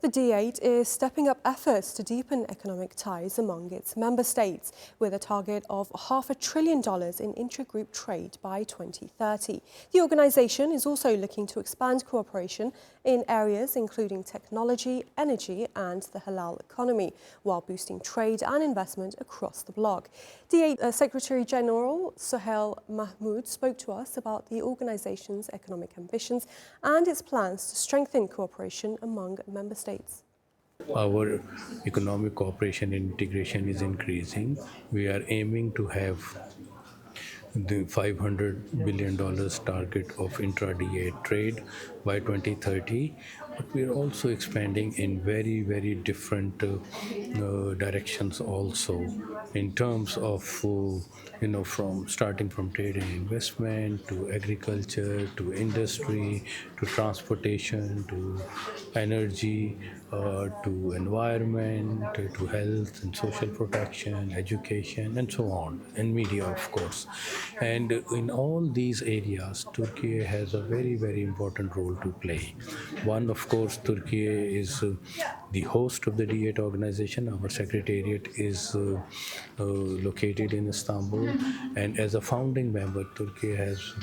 The D8 is stepping up efforts to deepen economic ties among its member states, with a target of $500 billion in intra-group trade by 2030. The organisation is also looking to expand cooperation in areas including technology, energy and the halal economy, while boosting trade and investment across the bloc. D-8 Secretary-General Sohail Mahmood spoke to us about the organisation's economic ambitions and its plans to strengthen cooperation among member states. Our economic cooperation and integration is increasing. We are aiming to have the $500 billion target of intra-D8 trade by 2030, but we are also expanding in very, very different directions also, in terms of, from starting from trade and investment to agriculture, to industry, to transportation, to energy, to environment, to health and social protection, education, and so on, and media, of course. And in all these areas, Turkey has a very, very important role to play. One, of course, Turkey is the host of the D8 organization. Our secretariat is located in Istanbul, and as a founding member, Turkey has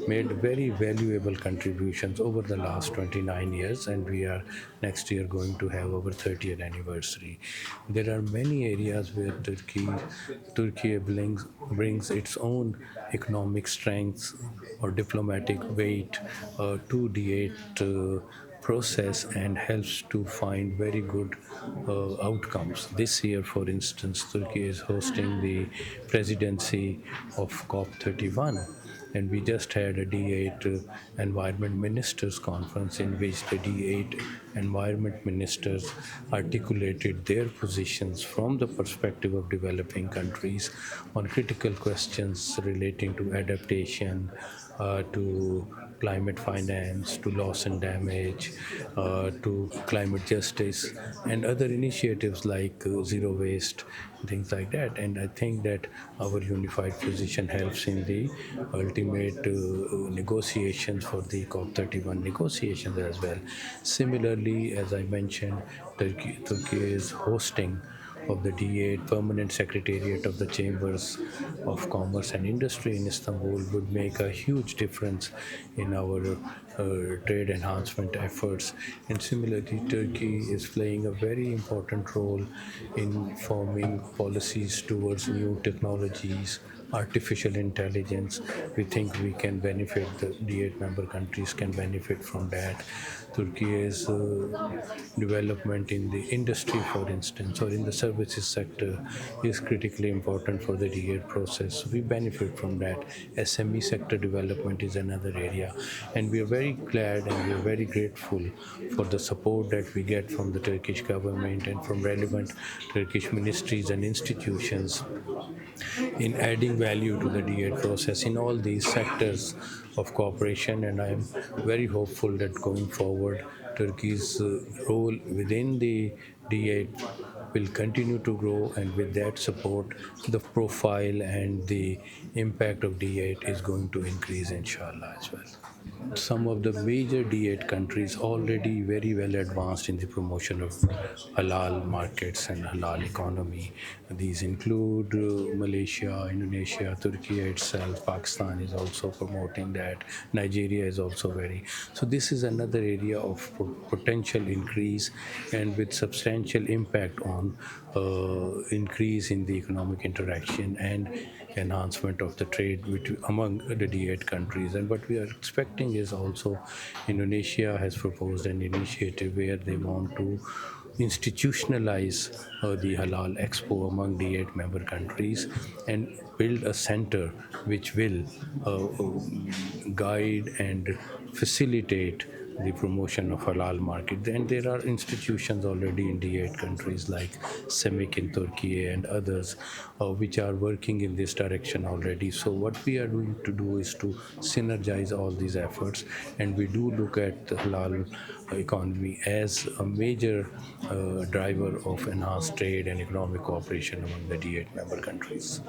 made very valuable contributions over the last 29 years, and we are next year going to have our 30th anniversary. There are many areas where Turkey brings its own economic strengths or diplomatic weight to D8 process and helps to find very good outcomes. This year, for instance, Turkey is hosting the presidency of COP31, and we just had a D8 Environment Ministers Conference in which the D8 Environment Ministers articulated their positions from the perspective of developing countries on critical questions relating to adaptation, to climate finance, to loss and damage, to climate justice, and other initiatives like zero waste, things like that. And I think that our unified position helps in the ultimate negotiations for the COP31 negotiations as well. Similarly, as I mentioned, Turkey is hosting of the D8 Permanent Secretariat of the Chambers of Commerce and Industry in Istanbul would make a huge difference in our trade enhancement efforts. And similarly, Turkey is playing a very important role in forming policies towards new technologies, artificial intelligence. We think we can benefit, the D8 member countries can benefit from that. Turkey's development in the industry, for instance, or in the services sector is critically important for the D8 process. We benefit from that. SME sector development is another area, and we are very glad and we are very grateful for the support that we get from the Turkish government and from relevant Turkish ministries and institutions in adding value to the D8 process in all these sectors of cooperation. And I am very hopeful that going forward, Turkey's role within the D8 will continue to grow, and with that support, the profile and the impact of D8 is going to increase, inshallah, as well. Some of the major D8 countries already very well advanced in the promotion of halal markets and halal economy. These include Malaysia, Indonesia, Turkey itself, Pakistan is also promoting that, Nigeria is also very. So this is another area of potential increase and with substantial impact on increase in the economic interaction and enhancement of the trade among the D8 countries. And what we are expecting is also Indonesia has proposed an initiative where they want to institutionalize the Halal Expo among D8 member countries and build a center which will guide and facilitate the promotion of halal market. And there are institutions already in D8 countries like SEMIC in Turkey and others which are working in this direction already. So what we are going to do is to synergize all these efforts, and we do look at the halal economy as a major driver of enhanced trade and economic cooperation among the D8 member countries.